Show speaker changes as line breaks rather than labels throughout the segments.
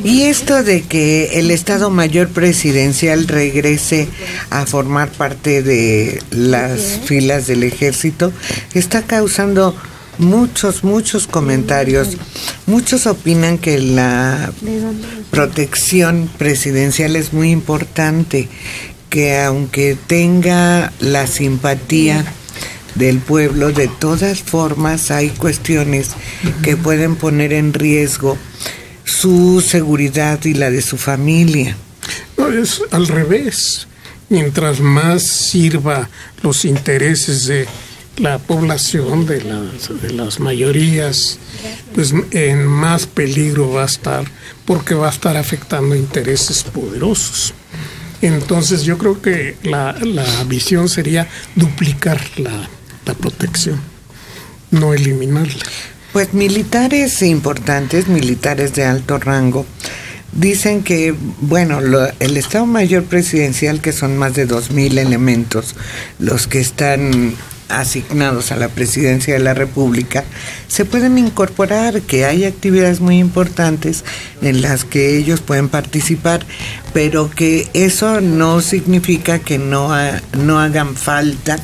Y esto de que el Estado Mayor Presidencial regrese a formar parte de las filas del ejército está causando muchos comentarios. Muchos opinan que la protección presidencial es muy importante, que aunque tenga la simpatía del pueblo, de todas formas hay cuestiones que pueden poner en riesgo su seguridad y la de su familia.
No, es al revés. Mientras más sirva los intereses de la población, de las mayorías, pues en más peligro va a estar, porque va a estar afectando intereses poderosos. Entonces yo creo que la visión sería duplicar la protección, no eliminarla.
Pues militares importantes, militares de alto rango, dicen que, bueno, el Estado Mayor Presidencial, que son más de 2,000 elementos los que están asignados a la presidencia de la República, se pueden incorporar, que hay actividades muy importantes en las que ellos pueden participar, pero que eso no significa que no hagan falta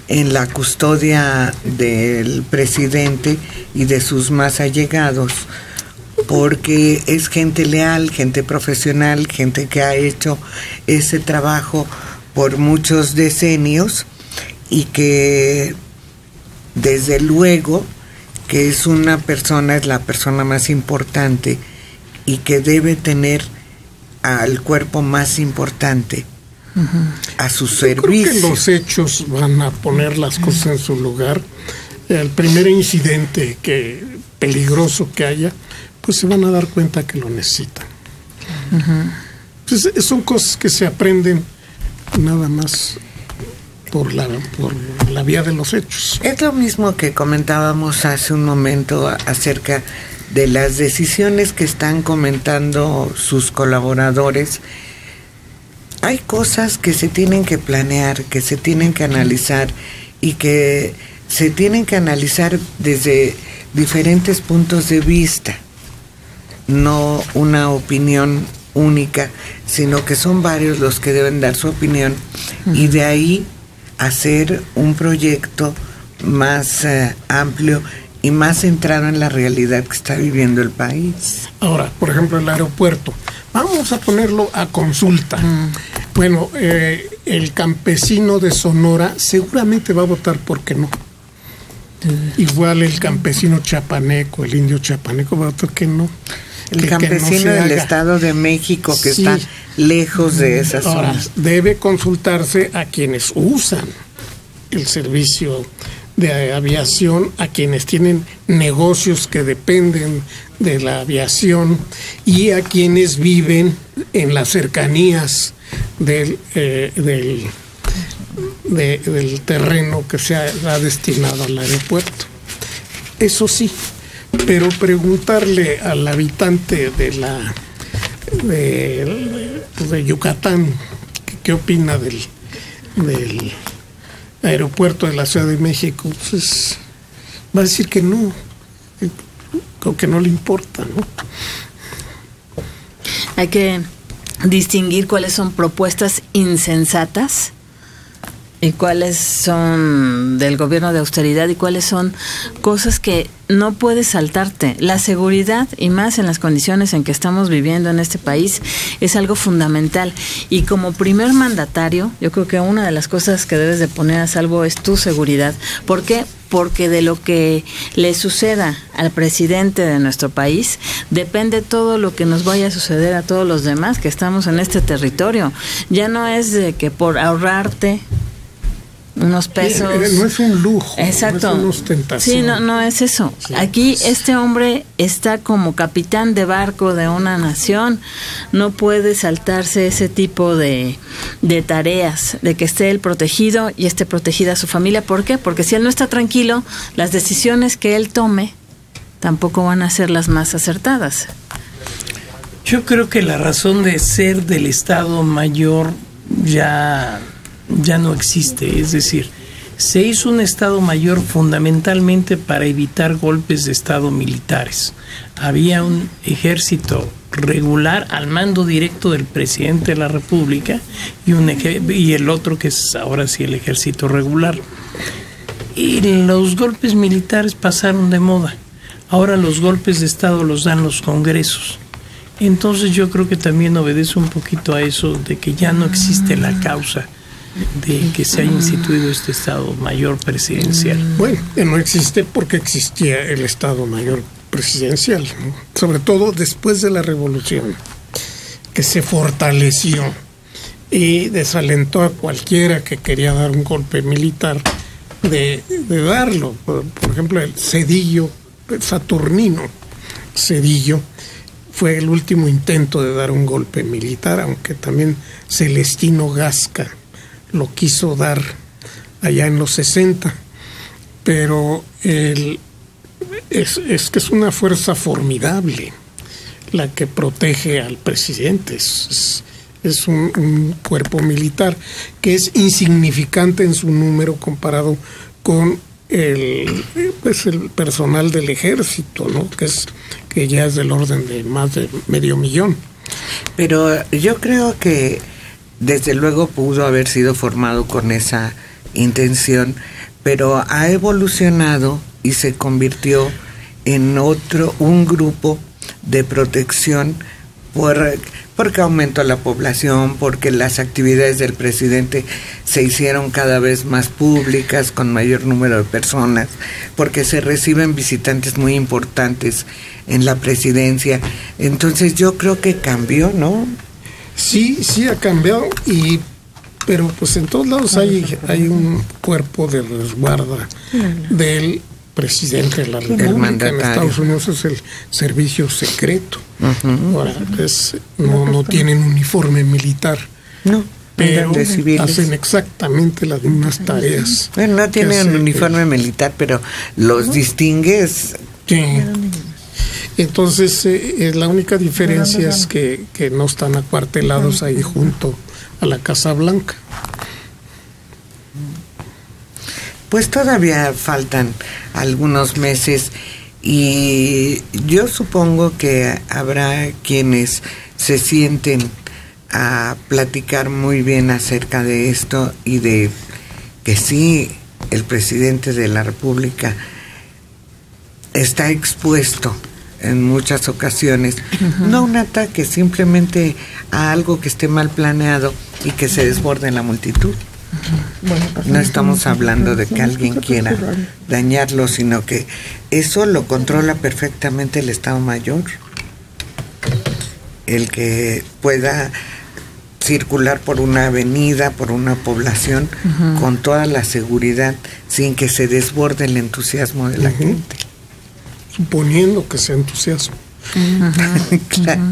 en la custodia del presidente y de sus más allegados, porque es gente leal, gente profesional, gente que ha hecho ese trabajo por muchos decenios y que desde luego que es la persona más importante y que debe tener al cuerpo más importante a su servicio.
Creo que los hechos van a poner las cosas en su lugar. El primer incidente peligroso que haya, pues se van a dar cuenta que lo necesitan. Pues son cosas que se aprenden nada más por la vía de los hechos.
Es lo mismo que comentábamos hace un momento acerca de las decisiones que están comentando sus colaboradores. Hay cosas que se tienen que planear, que se tienen que analizar y que se tienen que analizar desde diferentes puntos de vista, no una opinión única, sino que son varios los que deben dar su opinión y de ahí hacer un proyecto más amplio y más centrado en la realidad que está viviendo el país.
Ahora, por ejemplo, el aeropuerto, vamos a ponerlo a consulta. Bueno, el campesino de Sonora seguramente va a votar porque no. Igual el campesino chiapaneco, el indio chiapaneco va a votar que no.
El campesino del Estado de México que está lejos de esa zona.
Ahora, debe consultarse a quienes usan el servicio de aviación, a quienes tienen negocios que dependen de la aviación y a quienes viven en las cercanías del terreno que se ha destinado al aeropuerto. Eso sí, pero preguntarle al habitante de Yucatán qué opina del aeropuerto de la Ciudad de México, pues va a decir que no, que no le importa, ¿no?
Hay que distinguir cuáles son propuestas insensatas y cuáles son del gobierno de austeridad y cuáles son cosas que no puedes saltarte. La seguridad, y más en las condiciones en que estamos viviendo en este país, es algo fundamental. Y como primer mandatario, yo creo que una de las cosas que debes de poner a salvo es tu seguridad. ¿Por qué? Porque de lo que le suceda al presidente de nuestro país depende todo lo que nos vaya a suceder a todos los demás que estamos en este territorio. Ya no es de que por ahorrarte unos pesos.
No es un lujo.
Exacto.
No es una ostentación.
Sí, no es eso. Sí. Aquí este hombre está como capitán de barco de una nación. No puede saltarse ese tipo de tareas, de que esté él protegido y esté protegida su familia. ¿Por qué? Porque si él no está tranquilo, las decisiones que él tome tampoco van a ser las más acertadas.
Yo creo que la razón de ser del Estado Mayor ya no existe, es decir, Se hizo un Estado Mayor fundamentalmente para evitar golpes de Estado militares. Había un ejército regular al mando directo del presidente de la República y el otro que es ahora sí el ejército regular. Y los golpes militares pasaron de moda. Ahora los golpes de Estado los dan los congresos. Entonces yo creo que también obedece un poquito a eso de que ya no existe la causa de que se haya instituido este Estado Mayor presidencial.
Bueno, no existe porque existía el Estado Mayor presidencial, ¿no? Sobre todo después de la Revolución, que se fortaleció y desalentó a cualquiera que quería dar un golpe militar de darlo. Por ejemplo, el Zedillo, Saturnino Zedillo, fue el último intento de dar un golpe militar, aunque también Celestino Gasca lo quiso dar allá en los 60, pero es que es una fuerza formidable la que protege al presidente. Es un cuerpo militar que es insignificante en su número comparado con el personal del ejército, ¿no? que ya es del orden de más de 500,000.
Pero yo creo que desde luego pudo haber sido formado con esa intención, pero ha evolucionado y se convirtió en un grupo de protección porque aumentó la población, porque las actividades del presidente se hicieron cada vez más públicas, con mayor número de personas, porque se reciben visitantes muy importantes en la presidencia. Entonces yo creo que cambió, ¿no?
Sí ha cambiado, pero pues en todos lados hay un cuerpo de resguarda del presidente de la República. En Estados Unidos es el servicio secreto. Ahora no tienen uniforme militar,
no,
pero hacen exactamente las mismas tareas.
Bueno, no tienen uniforme militar, pero los distingues.
Sí. Entonces, la única diferencia es que no están acuartelados ahí junto a la Casa Blanca.
Pues todavía faltan algunos meses y yo supongo que habrá quienes se sienten a platicar muy bien acerca de esto y de que sí, el presidente de la República está expuesto en muchas ocasiones, no a un ataque, simplemente a algo que esté mal planeado y que se desborde en la multitud. No estamos hablando de que alguien quiera dañarlo, sino que eso lo controla perfectamente el Estado Mayor. El que pueda circular por una avenida, por una población, con toda la seguridad, sin que se desborde el entusiasmo de la gente.
Suponiendo que sea entusiasmo.
Claro.